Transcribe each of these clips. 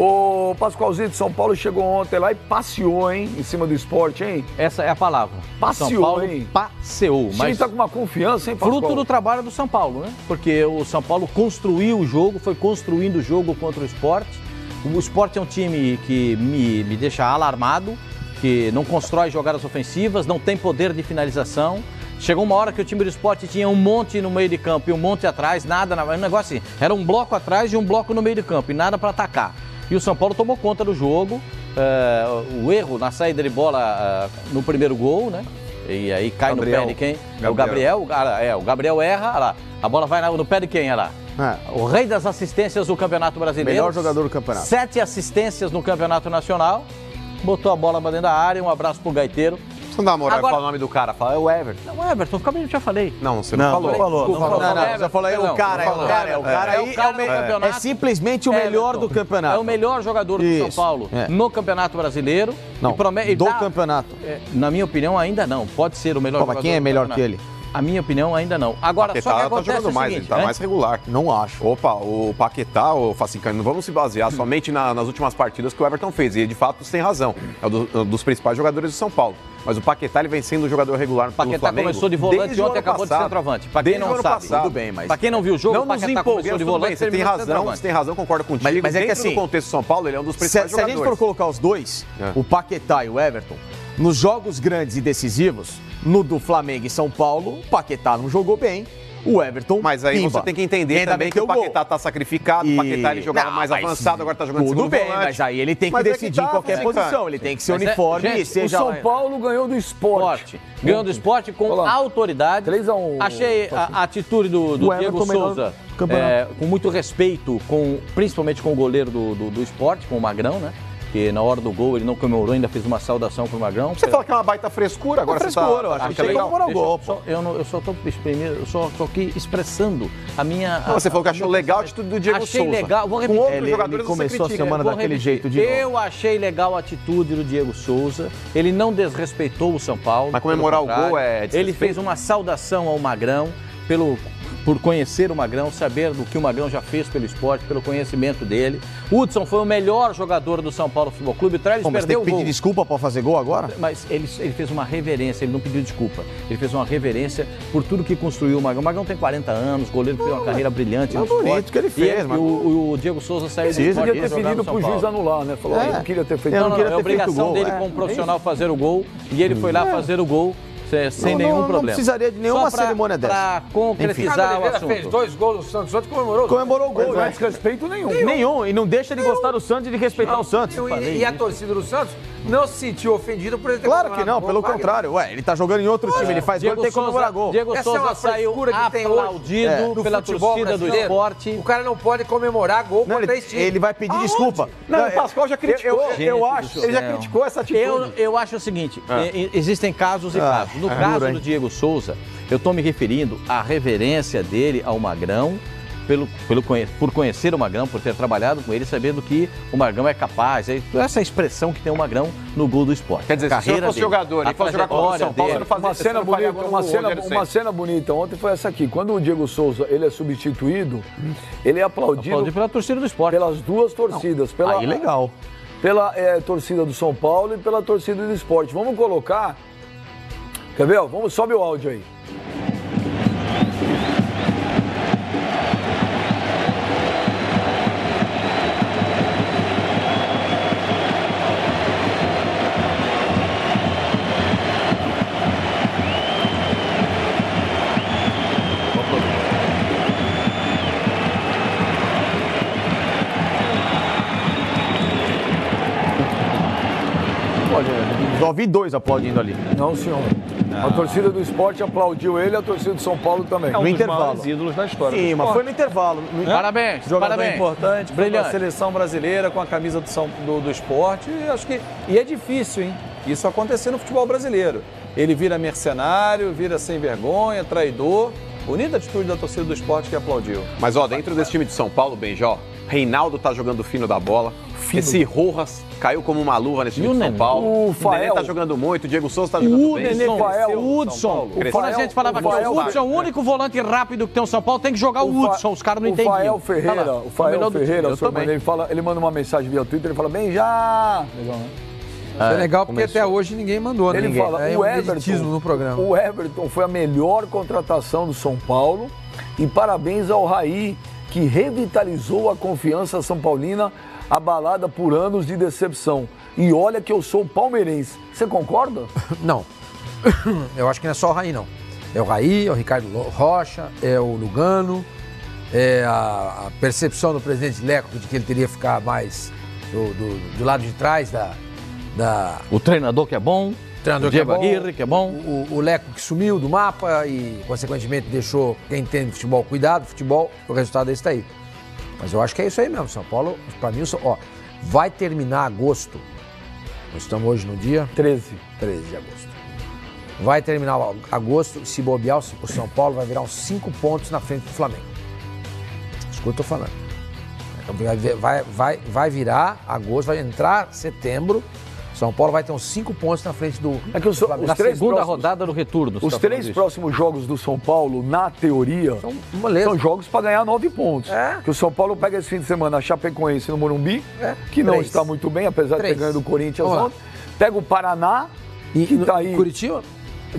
O Pascoalzinho de São Paulo chegou ontem lá e passeou, hein? Em cima do Sport, hein? Essa é a palavra. Passeou, São Paulo hein? passeou. O time tá com uma confiança, hein, Pascoal? Fruto do trabalho do São Paulo, né? Porque o São Paulo construiu o jogo, foi construindo o jogo contra o Sport. O Sport é um time que me deixa alarmado, que não constrói jogadas ofensivas, não tem poder de finalização. Chegou uma hora que o time do Sport tinha um monte no meio de campo e um monte atrás, nada, um negócio assim. Era um bloco atrás e um bloco no meio de campo e nada para atacar. E o São Paulo tomou conta do jogo, o erro na saída de bola no primeiro gol, né? E aí cai no pé de quem? O Gabriel. O Gabriel erra, olha lá. A bola vai no pé de quem, olha lá? O rei das assistências do Campeonato Brasileiro. Melhor jogador do campeonato. 7 assistências no Campeonato Nacional. Botou a bola pra dentro da área, um abraço pro Gaiteiro. Não dá moral falar o nome do cara, fala, é o Everton. Não, o Everton, eu já falei. Não, você não falou. Você falou aí, o cara é simplesmente o melhor do campeonato. É o melhor jogador do São Paulo no Campeonato Brasileiro. Não, do campeonato. Na minha opinião, ainda não. Pode ser o melhor jogador. Quem é melhor que ele? A minha opinião, ainda não. Agora, Paquetá só que acontece tá jogando mais, seguinte, ele tá mais regular. Não acho. Opa, o Paquetá, o Facincani, não vamos se basear somente nas últimas partidas que o Everton fez. E, de fato, você tem razão. É um dos principais jogadores do São Paulo. Mas o Paquetá, ele vem sendo um jogador regular no Flamengo. O Paquetá começou de volante e ontem acabou de centroavante. Pra quem não sabe, tudo bem, mas... Pra quem não viu o jogo, o Paquetá começou de volante. Você tem razão, concordo contigo. Mas é que assim, no contexto do São Paulo, ele é um dos principais jogadores. Se a gente for colocar os dois, o Paquetá e o Everton, nos jogos grandes e decisivos, no do Flamengo e São Paulo, o Paquetá não jogou bem, o Everton Mas aí você tem que entender também que o Paquetá tá sacrificado, o Paquetá ele jogava mais avançado, agora tá jogando tudo segundo bem, volante. mas aí ele tem que decidir em qualquer posição, ele tem que ser uniforme e seja... O São Paulo ganhou do Sport. Ganhou do Sport com autoridade. 3-1. Achei a atitude do Diego Souza com muito respeito, principalmente com o goleiro do Sport, com o Magrão, né? Que na hora do gol ele não comemorou, ainda fez uma saudação pro Magrão. Você fala que é uma baita frescura, agora você tá... eu acho que é legal. Eu só tô exprimindo, eu só tô aqui expressando a minha... Você falou que achou legal a atitude do Diego Souza. Achei legal, vou repetir. Com outros jogadores ele começou a semana daquele jeito de novo. Eu achei legal a atitude do Diego Souza, ele não desrespeitou o São Paulo. Mas comemorar o gol é desrespeito. Ele fez uma saudação ao Magrão por conhecer o Magrão, saber do que o Magrão já fez pelo esporte, pelo conhecimento dele. O Hudson foi o melhor jogador do São Paulo Futebol Clube. O Trellis perdeu o gol. Mas tem que pedir desculpa para fazer gol agora? Mas ele fez uma reverência, ele não pediu desculpa. Ele fez uma reverência por tudo que construiu o Magrão. O Magrão tem 40 anos, goleiro que tem uma carreira brilhante no esporte. Bonito que ele fez, mas o Diego Souza saiu do esporte. Ele podia ter pedido pro juiz anular, né? Falou, eu não queria ter feito gol. É a obrigação dele como profissional fazer o gol. E ele foi lá fazer o gol. Sem nenhum problema. Não precisaria de nenhuma cerimônia dessa. Para concretizar o assunto. Fez 2 gols no Santos, ontem comemorou o gol. Não é desrespeito nenhum. Nenhum. E não deixa de gostar do Santos e de respeitar o Santos. E a torcida do Santos não se sentiu ofendida por ele ter Claro que não, pelo contrário. Ué, ele tá jogando em outro time, ele faz gol, ele tem que comemorar gol. Diego Souza saiu aplaudido pela torcida do esporte. O cara não pode comemorar gol contra esse time. Ele vai pedir desculpa. Não, o Pascoal já criticou. Eu acho. Ele já criticou essa atitude. Eu acho o seguinte, existem casos e casos. No caso do Diego Souza, eu estou me referindo à reverência dele ao Magrão, por conhecer o Magrão, por ter trabalhado com ele, sabendo que o Magrão é capaz. Essa expressão que tem o Magrão no gol do esporte. Quer dizer, se você fosse jogador e fosse jogar contra o São Paulo, você não fazia uma cena bonita ontem foi essa aqui. Quando o Diego Souza ele é substituído, ele é aplaudido pela torcida do esporte. Pelas duas torcidas. Aí legal. Pela torcida do São Paulo e pela torcida do esporte. Vamos colocar... Quer ver? Sobe o áudio aí. Só vi 2 aplaudindo ali. Não, senhor. A torcida do esporte aplaudiu ele, a torcida do São Paulo também. No intervalo. Ídolos da história. Sim, mas foi no intervalo. Parabéns. Jogador parabéns. Importante para a seleção brasileira com a camisa do esporte. E é difícil, hein? Isso acontecer no futebol brasileiro. Ele vira mercenário, vira sem vergonha, traidor. Bonita atitude da torcida do esporte que aplaudiu. Mas, dentro desse time de São Paulo, Benjó, Reinaldo tá jogando fino da bola. Esse Rojas caiu como uma luva nesse time de São Paulo. O Nenê tá jogando muito, o Diego Souza tá jogando bem. O Hudson. Quando a gente falava que o Hudson é o único volante rápido que tem o São Paulo, tem que jogar o Hudson. Os caras não entendiam. O Fael Ferreira, ele manda uma mensagem via Twitter, ele fala, bem já. Legal, né? É legal porque até hoje ninguém mandou, né? Ele fala, o Everton no programa. O Everton foi a melhor contratação do São Paulo e parabéns ao Raí, que revitalizou a confiança são paulina abalada por anos de decepção. E olha que eu sou palmeirense. Você concorda? Não. Eu acho que não é só o Raí, não. É o Raí, é o Ricardo Rocha, é o Lugano, é a percepção do presidente Leco de que ele teria que ficar mais do lado de trás da... O treinador que é bom, o Diego Aguirre que é bom. O Leco que sumiu do mapa e, consequentemente, deixou quem entende de futebol cuidado, futebol, o resultado é esse daí. Mas eu acho que é isso aí mesmo. São Paulo, para mim, vai terminar agosto. Nós estamos hoje no dia 13 de agosto. Vai terminar agosto, se bobear, o São Paulo vai virar uns 5 pontos na frente do Flamengo. Isso que eu estou falando. Vai virar agosto, vai entrar setembro. São Paulo vai ter uns 5 pontos na frente do Flamengo. Na segunda rodada do retorno. Os 3 próximos jogos do São Paulo, na teoria, são jogos para ganhar 9 pontos. Que o São Paulo pega esse fim de semana a Chapecoense no Morumbi, que não está muito bem, apesar de ter ganho do Corinthians ontem. Pega o Paraná, que está aí... Curitiba?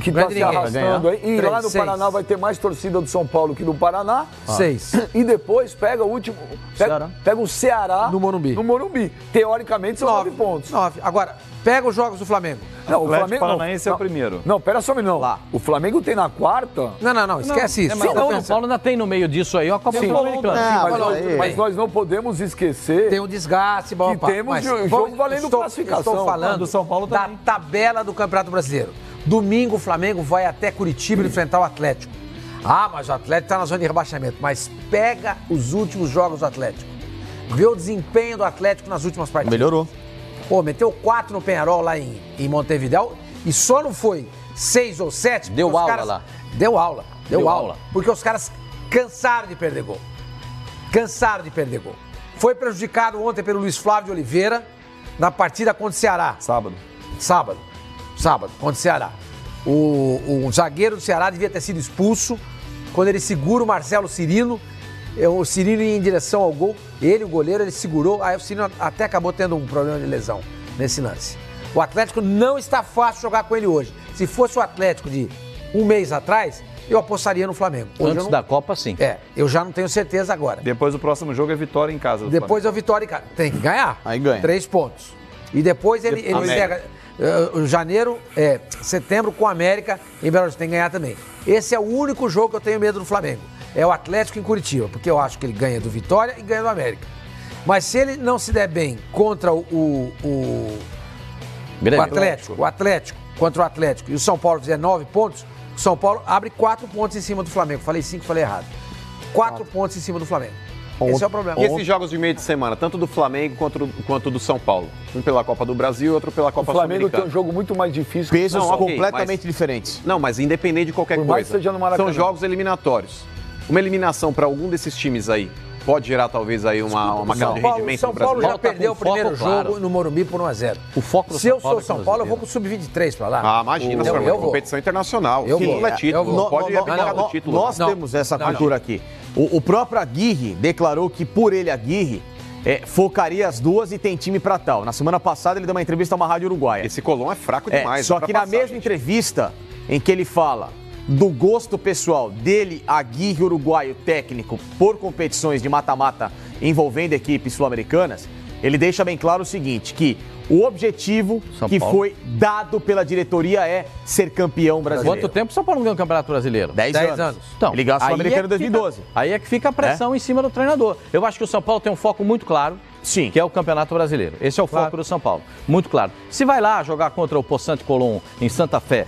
Que está se arrastando aí. E lá no Paraná vai ter mais torcida do São Paulo que do Paraná. 6. E depois pega o último... Pega o Ceará no Morumbi. Teoricamente são 9 pontos. 9. Agora, pega os jogos do Flamengo. Não, o Flamengo Paranaense é o primeiro. Não, pera só um minuto. Lá. O Flamengo tem na quarta... Não, esquece isso. Mas o São Paulo ainda tem no meio disso aí, ó, a Copa Sul-Americana. Mas nós não podemos esquecer... Tem um desgaste, que temos jogo valendo classificação. Estou falando do São Paulo da tabela do Campeonato Brasileiro. Domingo o Flamengo vai até Curitiba enfrentar o Atlético. Mas o Atlético está na zona de rebaixamento. Mas pega os últimos jogos do Atlético. Vê o desempenho do Atlético nas últimas partidas. Melhorou. Meteu 4 no Peñarol lá em Montevidéu e só não foi 6 ou 7. Deu aula lá. Deu aula. Porque os caras cansaram de perder gol. Foi prejudicado ontem pelo Luiz Flávio de Oliveira na partida contra o Ceará. Sábado, contra o Ceará. O zagueiro do Ceará devia ter sido expulso. Quando ele segura o Marcelo Cirino, o Cirino ia em direção ao gol. Ele, o goleiro, ele segurou. Aí o Cirino até acabou tendo um problema de lesão nesse lance. O Atlético não está fácil jogar com ele hoje. Se fosse o Atlético de um mês atrás, eu apostaria no Flamengo. Antes da Copa, sim. Eu já não tenho certeza agora. Depois o próximo jogo é vitória em casa. Depois é a vitória em casa. Tem que ganhar. Aí ganha. 3 pontos. E depois ele pega... setembro com o América em Belo Horizonte, tem que ganhar também. Esse é o único jogo que eu tenho medo do Flamengo. É o Atlético em Curitiba, porque eu acho que ele ganha do Vitória e ganha do América. Mas se ele não se der bem contra o Atlético, contra o Atlético, e o São Paulo fizer 9 pontos, o São Paulo abre 4 pontos em cima do Flamengo. Falei 5, falei errado. 4 pontos em cima do Flamengo. Esse é o problema. E esses jogos de meio de semana, tanto do Flamengo quanto do São Paulo? Um pela Copa do Brasil e outro pela Copa Sul-Americana. O Flamengo tem um jogo muito mais difícil. Pesos completamente diferentes. Não, mas independente de qualquer coisa. Seja no Maracanã. São jogos eliminatórios. Uma eliminação para algum desses times aí pode gerar talvez aí uma queda de rendimento. O São Paulo já perdeu o primeiro jogo no Morumbi por 1-0. O foco do Se eu sou São Paulo, eu vou pro Sub-23 para lá. Imagina, é competição internacional. Título é título, não pode abdicar do título. Nós temos essa cultura aqui. O próprio Aguirre declarou que por ele, Aguirre, focaria as duas e tem time pra tal. Na semana passada ele deu uma entrevista a uma rádio uruguaia. Esse Colón é fraco demais. Só que na mesma entrevista em que ele fala do gosto pessoal dele, Aguirre, uruguaio técnico, por competições de mata-mata envolvendo equipes sul-americanas, ele deixa bem claro o seguinte, que o objetivo que foi dado pela diretoria é ser campeão brasileiro. Quanto tempo o São Paulo não ganhou o Campeonato Brasileiro? 10 anos. Então, ele ganhou a Sul-Americana em 2012. Aí é que fica a pressão em cima do treinador. Eu acho que o São Paulo tem um foco muito claro, sim, que é o Campeonato Brasileiro. Esse é o foco do São Paulo. Muito claro. Se vai lá jogar contra o Poçante Colón em Santa Fé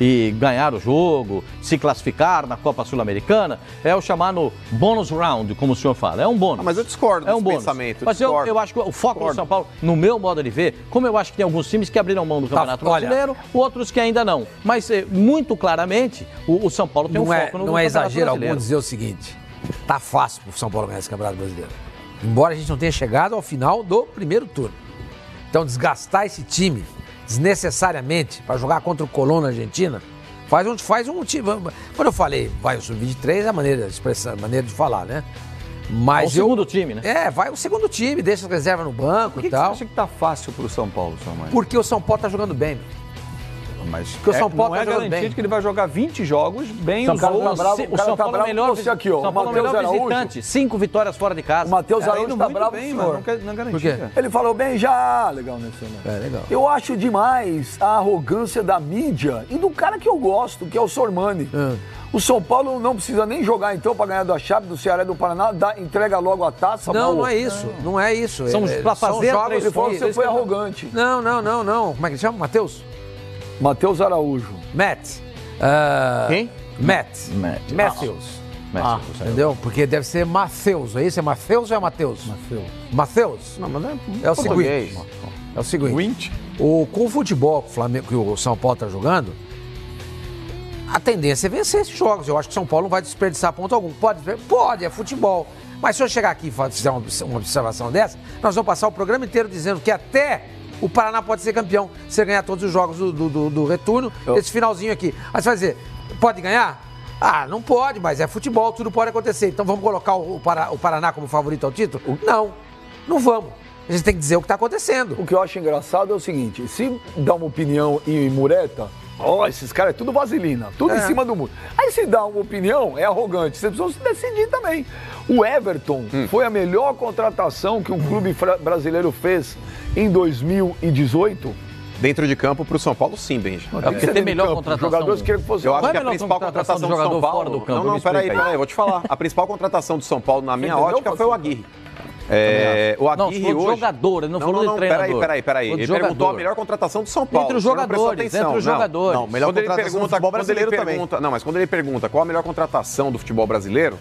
e ganhar o jogo, se classificar na Copa Sul-Americana, é o chamado bônus round, como o senhor fala. É um bônus. Mas eu discordo desse pensamento. Mas eu acho que o foco do São Paulo, no meu modo de ver, como eu acho que tem alguns times que abriram mão do Campeonato Brasileiro, outros que ainda não. Mas, muito claramente, o São Paulo tem um foco no Campeonato Brasileiro. Não é exagero algum dizer o seguinte, tá fácil pro São Paulo ganhar esse Campeonato Brasileiro. Embora a gente não tenha chegado ao final do primeiro turno. Então, desgastar esse time desnecessariamente para jogar contra o Colón na Argentina, faz um time. Quando eu falei, vai o Sub-23, é a maneira de expressar, a maneira de falar, né? Mas o segundo time, né? Vai o segundo time, deixa as reservas no banco e tal. Por que você acha que tá fácil pro São Paulo, sua mãe? Porque o São Paulo tá jogando bem. Mas porque o São Paulo não é garantido que ele vai jogar 20 jogos bem. O São Paulo é o melhor visitante. 5 vitórias fora de casa. O Matheus Araújo tá bravo, bem, mas não é garantido. Ele falou bem já. Legal, né, senhor? Legal. Eu acho demais a arrogância da mídia e do cara que eu gosto, que é o Sormani. O São Paulo não precisa nem jogar, então, para ganhar da Chape, do Ceará e do Paraná, entrega logo a taça. Não é isso. Não é isso. São para fazer jogos. Ele falou que você foi arrogante. Não. Como é que ele chama? Matheus Araújo. Matt. Quem? Matthews. Entendeu? Porque deve ser Matheus. É isso? É Matheus ou é Matheus? Matheus. Não, mas é o seguinte. É o seguinte. Com o futebol que o São Paulo está jogando, a tendência é vencer esses jogos. Eu acho que o São Paulo não vai desperdiçar ponto algum. Pode, é futebol. Mas se eu chegar aqui e fizer uma observação dessa, nós vamos passar o programa inteiro dizendo que até o Paraná pode ser campeão se ele ganhar todos os jogos do retorno, esse finalzinho aqui. Aí você vai dizer, pode ganhar? Não pode, mas é futebol, tudo pode acontecer. Então vamos colocar o Paraná como favorito ao título? Não vamos. A gente tem que dizer o que está acontecendo. O que eu acho engraçado é o seguinte, se dá uma opinião em mureta, esses caras é tudo vaselina, tudo em cima do muro. Aí se dá uma opinião, é arrogante, você precisa se decidir também. O Everton foi a melhor contratação que um clube brasileiro fez em 2018? Dentro de campo, para o São Paulo, sim, Benji. Porque tem melhor contratação. Jogadores que fosse. Eu acho que a principal contratação do São Paulo... Fora do campo, não, peraí, eu vou te falar. A principal contratação do São Paulo, na minha ótica, foi o Aguirre. O Aguirre hoje... jogador, ele não falou de treinador. Peraí. Ele perguntou a melhor contratação do São Paulo. Entre os jogadores, Não, melhor contratação do futebol brasileiro também. Não, mas quando ele pergunta qual a melhor contratação do futebol brasileiro,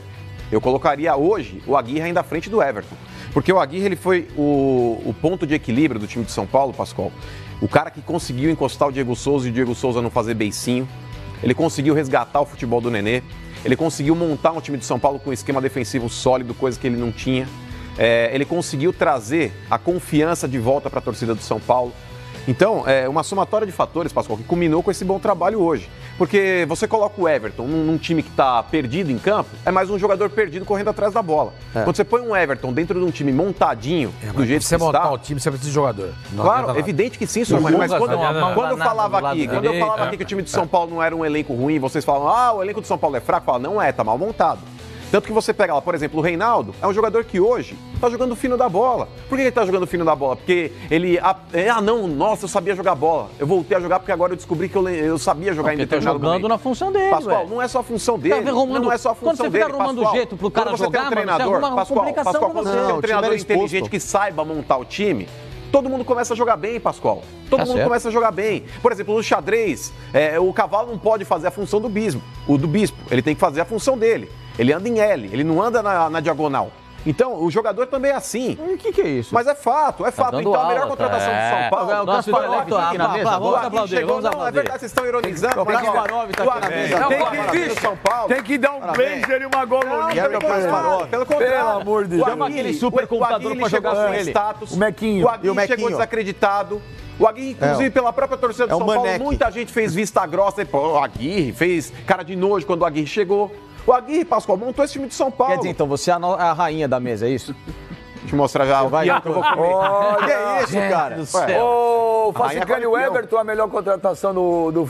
eu colocaria hoje o Aguirre ainda à frente do Everton. Porque o Aguirre, ele foi o ponto de equilíbrio do time de São Paulo, Pascoal. O cara que conseguiu encostar o Diego Souza e o Diego Souza não fazer beicinho. Ele conseguiu resgatar o futebol do Nenê. Ele conseguiu montar um time de São Paulo com um esquema defensivo sólido, coisa que ele não tinha. Ele conseguiu trazer a confiança de volta para a torcida do São Paulo. Então, é uma somatória de fatores, Pascoal, que culminou com esse bom trabalho hoje. Porque você coloca o Everton num time que está perdido em campo, é mais um jogador perdido correndo atrás da bola. Quando você põe um Everton dentro de um time montadinho, do jeito que está... Você montar o time, você precisa de jogador. Claro, evidente que sim, senhor. Mas quando eu falava aqui que o time de São Paulo não era um elenco ruim, vocês falam, o elenco do São Paulo é fraco, não é, tá mal montado. Tanto que você pega lá, por exemplo, o Reinaldo, é um jogador que hoje tá jogando fino da bola. Por que ele tá jogando fino da bola? Porque ele... eu sabia jogar bola. Eu voltei a jogar porque agora eu descobri que eu sabia jogar em determinado momento. Tá jogando na função dele, Pascoal, não é só a função dele. Não é só a função dele, Quando você fica arrumando jeito pro cara jogar, mano, você arruma uma complicação pra você. Quando você tem um treinador inteligente que saiba montar o time, todo mundo começa a jogar bem, Pascoal. Todo mundo começa a jogar bem. Por exemplo, no xadrez, o cavalo não pode fazer a função do bispo. Ele tem que fazer a função dele. Ele anda em L, ele não anda na diagonal. Então, o jogador também é assim. O que é isso? Mas é fato. Então, a melhor contratação do São Paulo... O Gasparotti tá aqui na mesa. Vamos aplaudir. É verdade, vocês estão ironizando. O Gasparotti tá aqui na mesa. Tem que dar um blazer e uma gololina pra ele. Pelo contrário. Pelo amor de Deus. Chama aquele supercomputador pra jogar com ele. O Mequinho. O Aguirre chegou desacreditado. O Aguirre, inclusive, pela própria torcida do São Paulo, muita gente fez vista grossa. O Aguirre fez cara de nojo quando o Aguirre chegou. O Aguirre, Pascoal, montou esse time de São Paulo. Quer dizer, então, você é a rainha da mesa, é isso? Deixa eu mostrar já o que eu vou comer. Que é isso, cara? Ô, Facicani, o Everton é a melhor contratação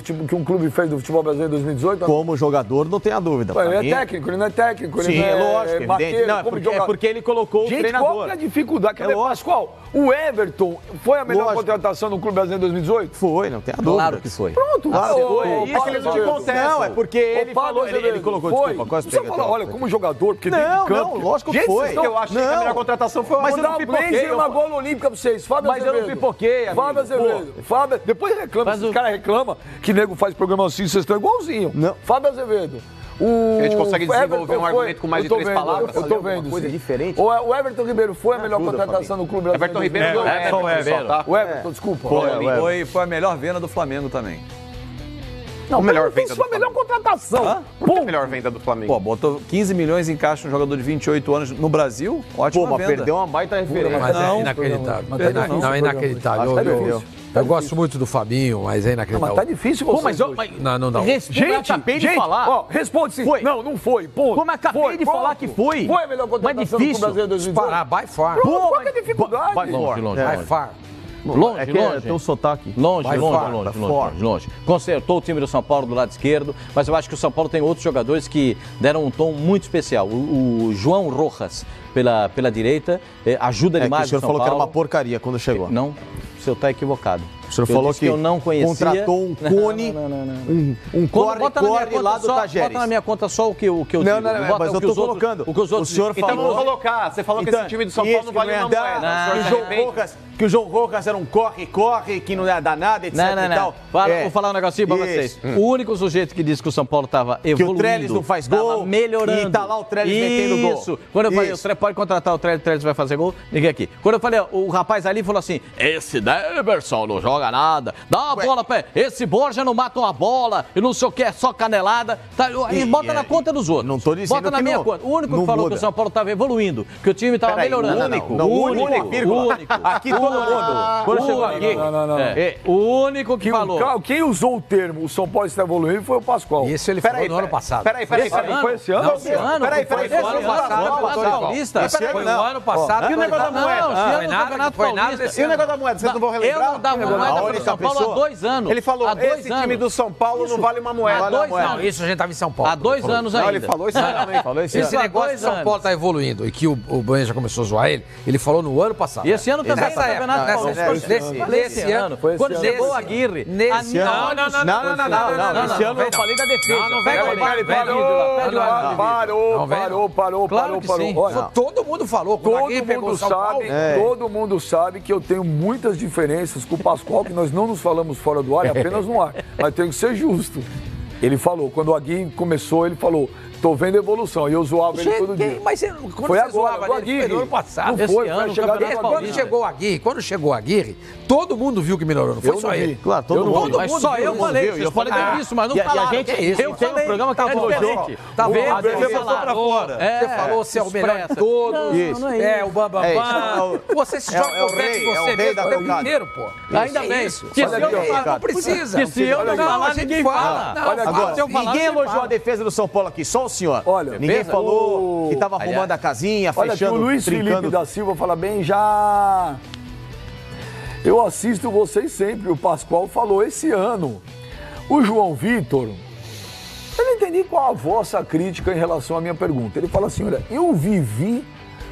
que um clube fez do futebol brasileiro em 2018? Como jogador, não tenha dúvida. Ele é técnico, ele não é técnico. Sim, é lógico, evidente. Não, é porque ele colocou o treinador. Qual que é a dificuldade? Pascoal, o Everton foi a melhor contratação no clube brasileiro em 2018? Foi, não tem a dúvida. Claro que foi. Pronto. Isso ele não te contesta. Não, é porque ele falou, ele colocou, desculpa, quase você fala, olha, como jogador, porque dentro de campo... Não, lógico que foi. Eu acho que a melhor contratação foi mas eu não pipoquei uma gola olímpica pra vocês. Fábio Azevedo. Mas eu não pipoquei, amigo. Fábio Azevedo. Depois reclama, os caras reclamam que nego faz programa assim, vocês estão igualzinho. Não. Fábio Azevedo. A gente consegue desenvolver um argumento com mais de 3 palavras? Eu tô vendo. Coisa diferente. O Everton Ribeiro foi a melhor contratação no clube brasileiro. Everton Ribeiro. O Everton, desculpa. Foi a melhor venda do Flamengo também. Não, a melhor venda do Flamengo. A melhor contratação. Por que a melhor venda do Flamengo? Pô, botou 15 milhões em caixa um jogador de 28 anos no Brasil, ótima Pô, mas venda. perdeu uma baita referência. Mas Não, é inacreditável. não, É inacreditável. Eu gosto muito do Fabinho, mas é inacreditável. Mas tá difícil você. Pô, mas Não dá. Gente, acabei de falar. Ó, responde sim. Foi. Não foi. Ponto. Como acabei de falar que foi. Foi a melhor contratação Mas difícil. do Brasil em 2018. Parar, by far. Pronto, qual que é a dificuldade? By far. Longe, É que longe. tem um sotaque. Longe, Vai longe, fora, longe, vai longe, fora. longe, longe. Consertou o time do São Paulo do lado esquerdo, mas eu acho que o São Paulo tem outros jogadores que deram um tom muito especial. O João Rojas, pela direita, ajuda demais O senhor o São falou que era Paulo. uma porcaria quando chegou. Não, o senhor está equivocado. O senhor Eu falou disse que eu não conhecia. contratou um cone, um corre lá do Tajeres. Bota na minha conta só o que eu digo. Não, Bota mas o eu que tô os outros- colocando. O que os outros O senhor Então falou. vamos colocar. Você falou que esse time do São Paulo não vale uma moeda. Que o João Rojas era um corre, que não ia dar nada, etc Não. e tal. Vou falar um negocinho pra vocês. O único sujeito que disse que o São Paulo estava evoluindo, o Trellis não faz gol, tava melhorando. e tá lá o Trellis metendo gol. Isso. Quando eu falei, Isso. o Trellis pode contratar o Trellis vai fazer gol, ninguém aqui. Quando eu falei, o rapaz ali falou assim, esse Deverson não joga nada, dá uma bola pra esse Borja não mata uma bola, e não sei o que, é só canelada. Tá, aí bota na conta dos outros. Não tô dizendo bota na que minha não- conta. O único não que falou muda. que o São Paulo estava evoluindo, que o time estava Peraí, melhorando. o único. Aqui todo mundo. Quando chegou aqui, Não. o único que falou. Quem usou o termo o São Paulo está evoluindo foi o Pascoal. Isso ele falou no ano passado. Peraí. Foi esse ano? Não, esse ano. Peraí, Foi esse o ano ano passado. Paulista. Foi o ano passado. E o negócio da moeda? Não, Foi nada desse E o ano. negócio da moeda, vocês não vão Eu relembrar? não dava A moeda para o única São Paulo há pessoa? 2 anos. Ele falou, há 2 esse anos. time do São Paulo não vale uma moeda. Há 2 Não, anos. isso a gente tava em São Paulo. Há 2 anos ainda. Não, ele falou isso também. Falou esse Esse ano. negócio que o São Paulo está evoluindo e que o Banha já começou a zoar ele falou no ano passado. E esse ano também Nessa no Campeonato época, Paulista. nesse ano. Quando chegou o Aguirre. Nesse ano. Não. Esse ano eu falei da defesa. Não vem Parou. Claro que sim. Olha, Todo mundo falou. Quando o Aguirre pegou o São Paulo. todo mundo sabe que eu tenho muitas diferenças com o Pascoal, que nós não nos falamos fora do ar, é apenas no ar. Mas tem que ser justo. Ele falou, quando o Aguirre começou, ele falou, tô vendo evolução. E eu zoava ele todo dia. Mas quando Foi você agora, zoava do ele, Aguirre. foi no ano passado. Não foi Esse a ano, chegada do Campeonato Aguirre. Quando chegou o Aguirre, todo mundo viu que melhorou, não foi Eu só não vi. ele. Claro, todo mundo. Mas só eu falei. Vocês podem ter visto, mas não falaram. a gente Eu tem um falei. programa que É elogiou. diferente. Tá Às vendo? vezes Vocês você falaram. pra fora. Você falou ser o melhor de todos. Isso. Não é O Bambam. É isso. Você se É o joga com rei, você é o rei mesmo da o tempo cocada. inteiro, pô. Ainda bem. Isso. Que se Olha eu aqui, ó, não falar, Não precisa. Que se eu não falar, a gente ninguém fala. fala. Não, Olha aqui, Agora, se eu falar, ninguém você elogiou fala. a defesa do São Paulo aqui, só o senhor. Olha, Ninguém falou que tava Aliás, arrumando a casinha, Olha que fechando, o Luiz Felipe trincando. da Silva fala bem, já... Eu assisto vocês sempre, o Pascoal falou esse ano. O João Vitor, eu não entendi qual a vossa crítica em relação à minha pergunta. Ele fala assim, olha, eu vivi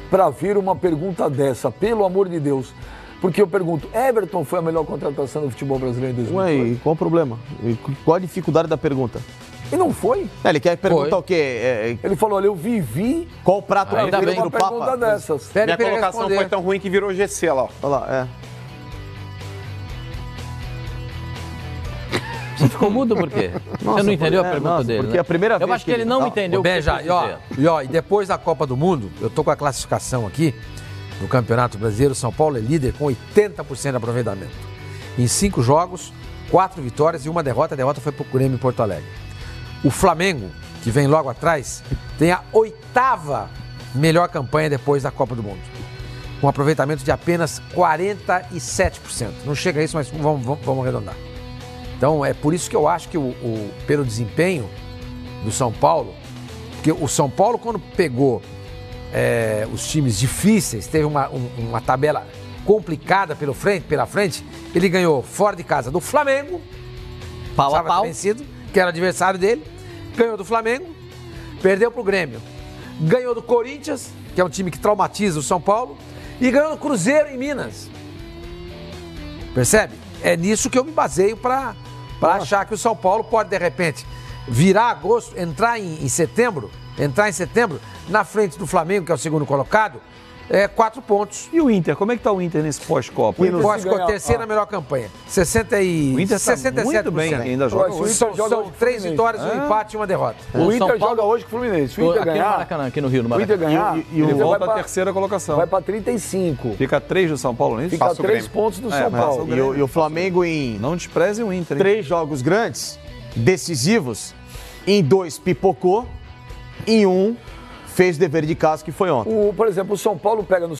para ver uma pergunta dessa, pelo amor de Deus. Porque eu pergunto, Everton foi a melhor contratação do futebol brasileiro em 2018? Ué, e qual o problema? E qual a dificuldade da pergunta? E não foi. Ele quer perguntar o quê? Ele falou, olha, eu vivi Qual o prato para ver preferido uma do pergunta Papa? dessas. Minha colocação foi tão ruim que virou GC lá, ó. Olha lá, Você ficou mudo por quê? Você não entendeu a pergunta dele, porque né? a primeira Eu vez acho que ele não entendeu o que Bem, você já, quis dizer. e depois da Copa do Mundo, eu tô com a classificação aqui do Campeonato Brasileiro. São Paulo é líder com 80% de aproveitamento. Em 5 jogos, 4 vitórias e 1 derrota. A derrota foi pro Grêmio em Porto Alegre. O Flamengo, que vem logo atrás, tem a 8ª melhor campanha depois da Copa do Mundo. Com um aproveitamento de apenas 47%. Não chega a isso, mas vamos arredondar. Então, é por isso que eu acho que pelo desempenho do São Paulo, porque o São Paulo, quando pegou os times difíceis, teve uma tabela complicada pela frente, ele ganhou fora de casa do Flamengo, Pau a pau. vencido, que era adversário dele, ganhou do Flamengo, perdeu pro Grêmio, ganhou do Corinthians, que é um time que traumatiza o São Paulo, e ganhou do Cruzeiro em Minas. Percebe? É nisso que eu me baseio para achar que o São Paulo pode, de repente, virar agosto, entrar em setembro, na frente do Flamengo, que é o segundo colocado, 4 pontos. E o Inter? Como é que tá o Inter nesse pós-Copa? Pós-Copa, terceira melhor campanha. 67%. O Inter tá muito bem, ainda joga hoje. São 3 vitórias, um empate e 1 derrota. O Inter São Paulo- joga hoje com o Fluminense. Se o Inter Aqui no ganhar, Maracanã, aqui no Rio, no o Inter Maracanã. ganhar, E ele volta vai à terceira colocação. Vai para 35. Fica 3 do São Paulo, não é isso? Fica 3 pontos do São passa o Paulo. Grêmio. E o Flamengo em Não despreze o Inter, hein? 3 jogos grandes, decisivos, em 2 pipocou, em 1 fez o dever de casa, que foi ontem. Por exemplo, o São Paulo pega no